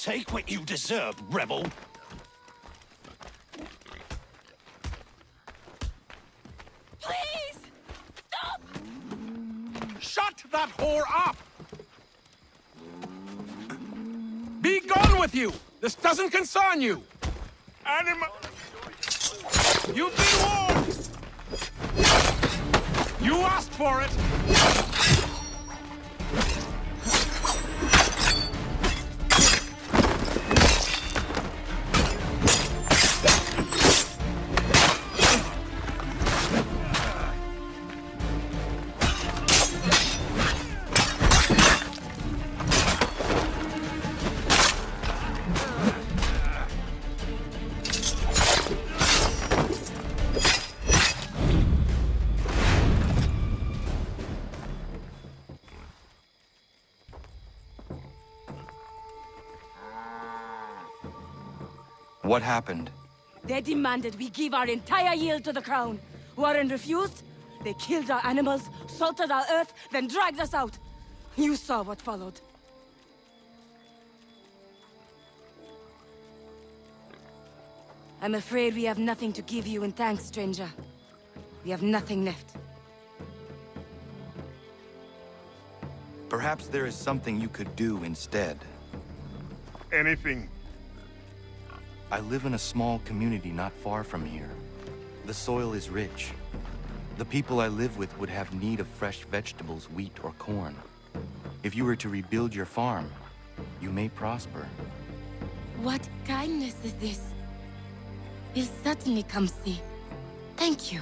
Take what you deserve, rebel. Please! Stop! Shut that whore up! Be gone with you! This doesn't concern you! Animal... You've been warned! You asked for it! What happened? They demanded we give our entire yield to the crown. Warren refused. They killed our animals, salted our earth, then dragged us out. You saw what followed. I'm afraid we have nothing to give you in thanks, stranger. We have nothing left. Perhaps there is something you could do instead. Anything. I live in a small community not far from here. The soil is rich. The people I live with would have need of fresh vegetables, wheat, or corn. If you were to rebuild your farm, you may prosper. What kindness is this? We'll certainly come see. Thank you.